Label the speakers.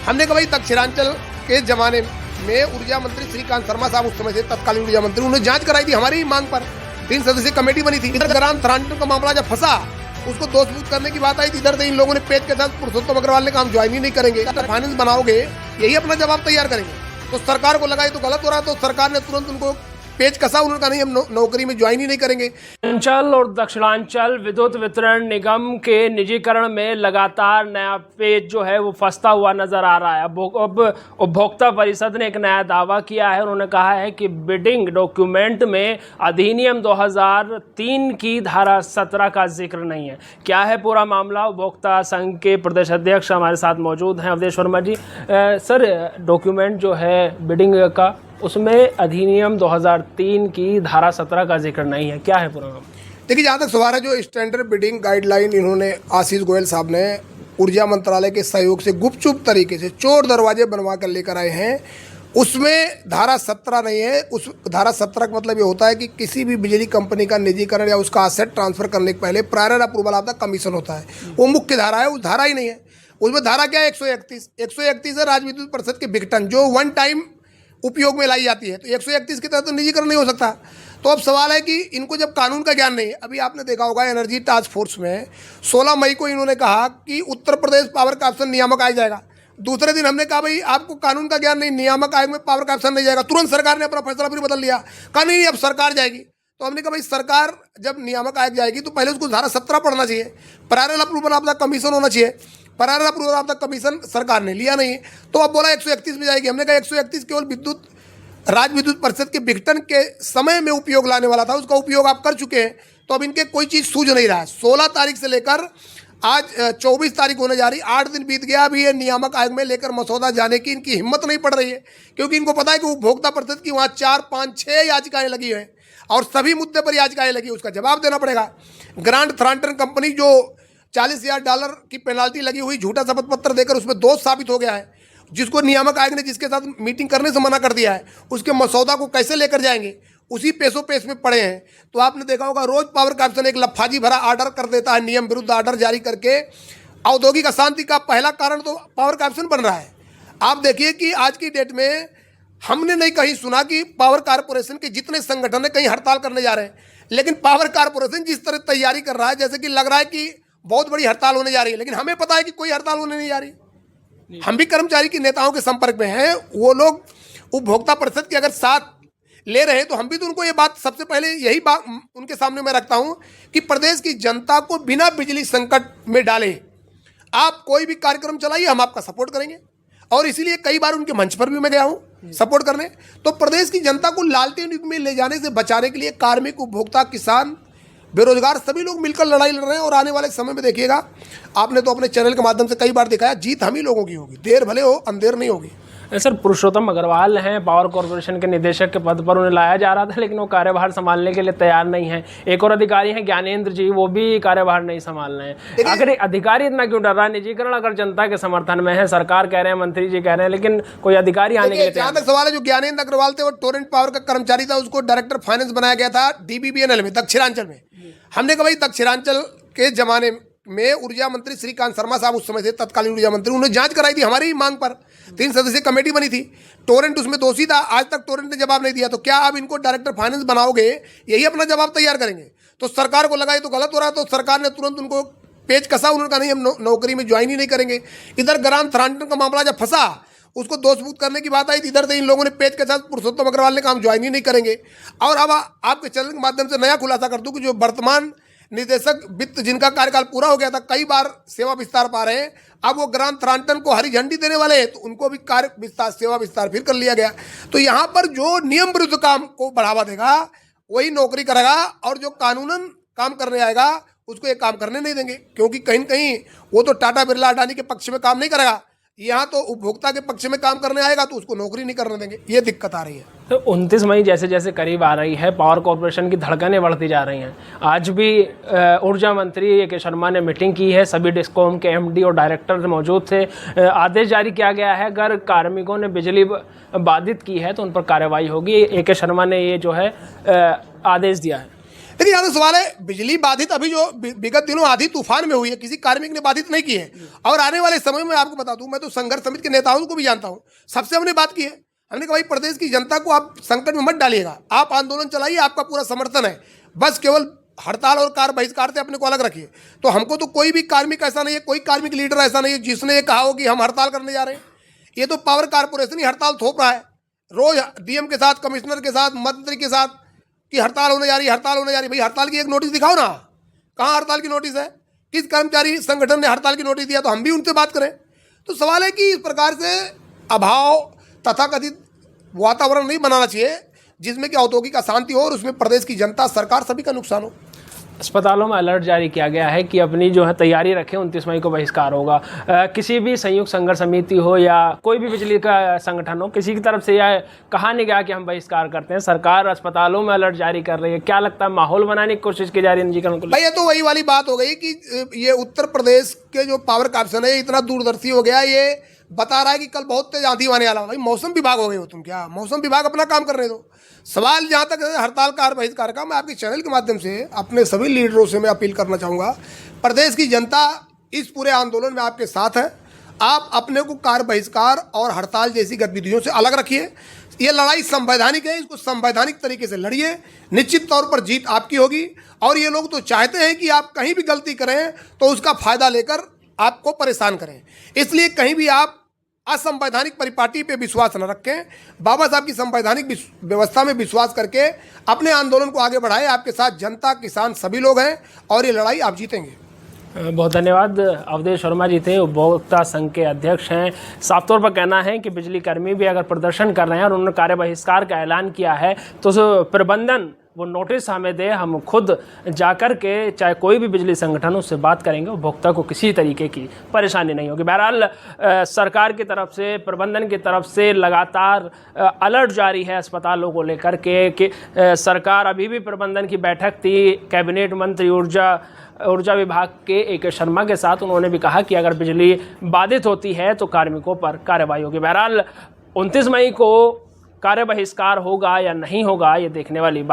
Speaker 1: हमने कहा भाई दक्षिणांचल के जमाने में ऊर्जा मंत्री श्रीकांत शर्मा साहब उस समय थे तत्कालीन ऊर्जा मंत्री, उन्होंने जांच कराई थी हमारी मांग पर, 3 सदस्यीय कमेटी बनी थी। इधर ग्राम थ्रांटन का मामला जब फंसा उसको दोषमुक्त करने की बात आई थी, इधर से इन लोगों ने पेज के साथ पुरुषोत्तम अग्रवाल ने काम ज्वाइन ही नहीं करेंगे, फाइनेंस बनाओगे यही अपना जवाब तैयार करेंगे। तो सरकार को लगा तो गलत हो रहा, तो सरकार ने तुरंत उनको पेज कसा, उन्होंने कहा नहीं हम नौकरी में ज्वाइन ही नहीं करेंगे।
Speaker 2: अंचल और दक्षिणांचल विद्युत वितरण निगम के निजीकरण में लगातार नया पेज जो है वो फंसता हुआ नजर आ रहा है। अब उपभोक्ता परिषद ने एक नया दावा किया है। उन्होंने कहा है कि बिडिंग डॉक्यूमेंट में अधिनियम 2003 की धारा 17 का जिक्र नहीं है। क्या है पूरा मामला? उपभोक्ता संघ के प्रदेश अध्यक्ष हमारे साथ मौजूद हैं, अवधेश वर्मा जी। सर, डॉक्यूमेंट जो है बिडिंग का, उसमें अधिनियम 2003 की धारा 17 का जिक्र नहीं है। क्या है पूरा मामला?
Speaker 1: देखिए, जहाँ तक सवाल है, जो स्टैंडर्ड बिडिंग गाइडलाइन इन्होंने आशीष गोयल साहब ने ऊर्जा मंत्रालय के सहयोग से गुपचुप तरीके से चोर दरवाजे बनवा कर लेकर आए हैं, उसमें धारा 17 नहीं है। उस धारा 17 का मतलब ये होता है कि किसी भी बिजली कंपनी का निजीकरण या उसका असेट ट्रांसफर करने के पहले prior approval of the commission होता है, वो मुख्य धारा है। उस धारा ही नहीं है। उसमें धारा क्या है? 131 है राज्य विद्युत परिषद के बिकटन, जो वन टाइम उपयोग में लाई जाती है। तो 131 के तहत तो निजीकरण नहीं हो सकता। तो अब सवाल है कि इनको जब कानून का ज्ञान नहीं है, अभी आपने देखा होगा एनर्जी टास्क फोर्स में 16 मई को इन्होंने कहा कि उत्तर प्रदेश पावर कॉर्पोरेशन नियामक आयोग जाएगा। दूसरे दिन हमने कहा भाई आपको कानून का ज्ञान नहीं, नियामक आयोग में पावर कॉर्पोरेशन नहीं जाएगा। तुरंत सरकार ने अपना फैसला फिर बदल लिया, कहा नहीं अब सरकार जाएगी। तो हमने कहा भाई सरकार जब नियामक आयोग जाएगी तो पहले उसको धारा 17 पढ़ना चाहिए, prior approval of the commission होना चाहिए। Prior approval of the commission सरकार ने लिया नहीं, तो अब बोला 131 में जाएगी। हमने कहा 131 केवल विद्युत राज्य विद्युत परिषद के विघटन के समय में उपयोग लाने वाला था, उसका उपयोग आप कर चुके हैं, तो अब इनके कोई चीज़ सूझ नहीं रहा है। 16 तारीख से लेकर आज 24 तारीख होने जा रही, 8 दिन बीत गया, अभी ये नियामक आयोग में लेकर मसौदा जाने की इनकी हिम्मत नहीं पड़ रही है, क्योंकि इनको पता है कि उपभोक्ता परिषद की वहाँ 4, 5, 6 याचिकाएं लगी हैं और सभी मुद्दे पर याचिकाएं लगी, उसका जवाब देना पड़ेगा। ग्रांड थ्रांटन कंपनी जो $40,000 की पेनाल्टी लगी हुई, झूठा शपथ पत्र देकर उसमें दोष साबित हो गया है, जिसको नियामक आयोग ने जिसके साथ मीटिंग करने से मना कर दिया है, उसके मसौदा को कैसे लेकर जाएंगे, उसी पेशो पेश में पड़े हैं। तो आपने देखा होगा रोज पावर कॉर्पोरेशन एक लफाजी भरा ऑर्डर कर देता है, नियम विरुद्ध ऑर्डर जारी करके। औद्योगिक अशांति का पहला कारण तो पावर कॉर्पोरेशन बन रहा है। आप देखिए कि आज की डेट में हमने नहीं कहीं सुना कि पावर कॉर्पोरेशन के जितने संगठन है कहीं हड़ताल करने जा रहे हैं, लेकिन पावर कॉर्पोरेशन जिस तरह तैयारी कर रहा है जैसे कि लग रहा है कि बहुत बड़ी हड़ताल होने जा रही है, लेकिन हमें पता है कि कोई हड़ताल होने नहीं जा रही। हम भी कर्मचारी के नेताओं के संपर्क में हैं, वो लोग उपभोक्ता परिषद के अगर साथ ले रहे हैं तो हम भी तो उनको ये बात सबसे पहले यही बात उनके सामने मैं रखता हूं कि प्रदेश की जनता को बिना बिजली संकट में डाले आप कोई भी कार्यक्रम चलाइए, हम आपका सपोर्ट करेंगे। और इसीलिए कई बार उनके मंच पर भी मैं गया हूं सपोर्ट करने। तो प्रदेश की जनता को लालटेन युग में ले जाने से बचाने के लिए कार्मिक, उपभोक्ता, किसान, बेरोजगार सभी लोग मिलकर लड़ाई लड़ रहे हैं। और आने वाले समय में देखिएगा, आपने तो अपने चैनल के माध्यम से कई बार दिखाया, जीत हम ही लोगों की होगी, देर भले हो अंधेर नहीं होगी।
Speaker 2: सर, पुरुषोत्तम अग्रवाल हैं, पावर कॉर्पोरेशन के निदेशक के पद पर उन्हें लाया जा रहा था, लेकिन वो कार्यभार संभालने के लिए तैयार नहीं है। एक और अधिकारी हैं ज्ञानेंद्र जी, वो भी कार्यभार नहीं संभाल रहे हैं। आखिर अधिकारी इतना क्यों डर रहा है? निजीकरण अगर जनता के समर्थन में है, सरकार कह रहे हैं, मंत्री जी कह रहे हैं, लेकिन कोई अधिकारी आने के लिए
Speaker 1: जहाँ तक सवाल है, जो ज्ञानेंद्र अग्रवाल थे वो टोरेंट पावर का कर्मचारी था, उसको डायरेक्टर फाइनेंस बनाया गया था DBBNL में, दक्षिणांचल में। हमने कहा भाई दक्षिणांचल के जमाने में ऊर्जा मंत्री श्रीकांत शर्मा साहब उस समय थे तत्कालीन ऊर्जा मंत्री, उन्होंने जांच कराई थी हमारी मांग पर, 3 सदस्यीय कमेटी बनी थी। टोरेंट उसमें दोषी था, आज तक टोरेंट ने जवाब नहीं दिया। तो क्या आप इनको डायरेक्टर फाइनेंस बनाओगे, यही अपना जवाब तैयार करेंगे? तो सरकार को लगा ये तो गलत हो रहा, तो सरकार ने तुरंत उनको पेज कसा, उन्होंने कहा नहीं हम नौकरी में ज्वाइन ही नहीं करेंगे। इधर ग्राम थ्रांटन का मामला जब फंसा, उसको दोषमुक्त करने की बात आई, इधर से इन लोगों ने पेज के साथ पुरुषोत्तम अग्रवाल ने काम ज्वाइन ही नहीं करेंगे। और अब आपके चैनल के माध्यम से नया खुलासा कर दूं कि जो वर्तमान निदेशक वित्त जिनका कार्यकाल पूरा हो गया था, कई बार सेवा विस्तार पा रहे हैं, अब वो ग्राम थ्रांटन को हरी झंडी देने वाले हैं, तो उनको भी कार्य विस्तार, सेवा विस्तार फिर कर लिया गया। तो यहाँ पर जो नियम विरुद्ध काम को बढ़ावा देगा वही नौकरी करेगा, और जो कानूनन काम करने आएगा उसको ये काम करने नहीं देंगे, क्योंकि कहीं न कहीं वो तो टाटा बिरला अडानी के पक्ष में काम नहीं करेगा, यहाँ तो उपभोक्ता के पक्ष में काम करने आएगा, तो उसको नौकरी नहीं करने देंगे। ये दिक्कत आ रही है।
Speaker 2: तो 29 मई जैसे जैसे करीब आ रही है, पावर कॉर्पोरेशन की धड़कनें बढ़ती जा रही हैं। आज भी ऊर्जा मंत्री A.K. शर्मा ने मीटिंग की है, सभी डिस्कॉम के MD और डायरेक्टर मौजूद थे। आदेश जारी किया गया है, अगर कार्मिकों ने बिजली बाधित की है तो उन पर कार्रवाई होगी। A.K. शर्मा ने ये जो है आदेश दिया है।
Speaker 1: देखिए यहाँ तो सवाल है, बिजली बाधित अभी जो विगत दिनों आधी तूफान में हुई है, किसी कार्मिक ने बाधित नहीं की है। और आने वाले समय में आपको बता दूं, मैं तो संघर्ष समिति के नेताओं को भी जानता हूं, सबसे हमने बात की है। हमने कहा भाई प्रदेश की जनता को आप संकट में मत डालिएगा, आप आंदोलन चलाइए, आपका पूरा समर्थन है, बस केवल हड़ताल और कार्य बहिष्कार से अपने को अलग रखिए। तो हमको तो कोई भी कार्मिक ऐसा नहीं है, कोई कार्मिक लीडर ऐसा नहीं है जिसने ये कहा हो कि हम हड़ताल करने जा रहे हैं। ये तो पावर कारपोरेशन ही हड़ताल थोप रहा है, रोज डीएम के साथ, कमिश्नर के साथ, मंत्री के साथ कि हड़ताल होने जा रही है, हड़ताल होने जा रही है। भाई हड़ताल की एक नोटिस दिखाओ ना, कहाँ हड़ताल की नोटिस है, किस कर्मचारी संगठन ने हड़ताल की नोटिस दिया, तो हम भी उनसे बात करें। तो सवाल है कि इस प्रकार से अभाव तथाकथित वातावरण नहीं बनाना चाहिए जिसमें कि औद्योगिक अशांति हो और उसमें प्रदेश की जनता, सरकार, सभी का नुकसान हो।
Speaker 2: अस्पतालों में अलर्ट जारी किया गया है कि अपनी जो है तैयारी रखें, 29 मई को बहिष्कार होगा। किसी भी संयुक्त संघर्ष समिति हो या कोई भी बिजली का संगठन हो, किसी की तरफ से यह कहा नहीं गया कि हम बहिष्कार करते हैं। सरकार अस्पतालों में अलर्ट जारी कर रही है, क्या लगता है माहौल बनाने की कोशिश की जा रही है निजीकरण को?
Speaker 1: भाई ये तो वही वाली बात हो गई कि ये उत्तर प्रदेश के जो पावर कॉर्पोरेशन है इतना दूरदर्शी हो गया, ये बता रहा है कि कल बहुत तेज आंधी आने वाला। भाई मौसम विभाग हो गए हो तुम, क्या मौसम विभाग अपना काम करने दो। सवाल जहाँ तक है हड़ताल कार्य बहिष्कार का, मैं आपके चैनल के माध्यम से अपने सभी लीडरों से मैं अपील करना चाहूँगा, प्रदेश की जनता इस पूरे आंदोलन में आपके साथ है। आप अपने को कार्य बहिष्कार और हड़ताल जैसी गतिविधियों से अलग रखिए। ये लड़ाई संवैधानिक है, इसको संवैधानिक तरीके से लड़िए, निश्चित तौर पर जीत आपकी होगी। और ये लोग तो चाहते हैं कि आप कहीं भी गलती करें तो उसका फायदा लेकर आपको परेशान करें, इसलिए कहीं भी आप असंवैधानिक परिपाटी पे विश्वास न रखें। बाबा साहब की संवैधानिक व्यवस्था में विश्वास करके अपने आंदोलन को आगे बढ़ाएं। आपके साथ जनता, किसान, सभी लोग हैं और ये लड़ाई आप जीतेंगे।
Speaker 2: बहुत धन्यवाद। अवधेश वर्मा जी थे, उपभोक्ता संघ के अध्यक्ष हैं। साफ तौर पर कहना है कि बिजली कर्मी भी अगर प्रदर्शन कर रहे हैं और उन्होंने कार्य बहिष्कार का ऐलान किया है तो प्रबंधन वो नोटिस हमें दे, हम खुद जाकर के चाहे कोई भी बिजली संगठन उससे बात करेंगे, उपभोक्ता को किसी तरीके की परेशानी नहीं होगी। बहरहाल सरकार की तरफ से, प्रबंधन की तरफ से लगातार अलर्ट जारी है अस्पतालों को लेकर के कि सरकार, अभी भी प्रबंधन की बैठक थी कैबिनेट मंत्री ऊर्जा विभाग के AK शर्मा के साथ, उन्होंने भी कहा कि अगर बिजली बाधित होती है तो कार्मिकों पर कार्रवाई होगी। बहरहाल 29 मई को कार्य बहिष्कार होगा या नहीं होगा, ये देखने वाली बात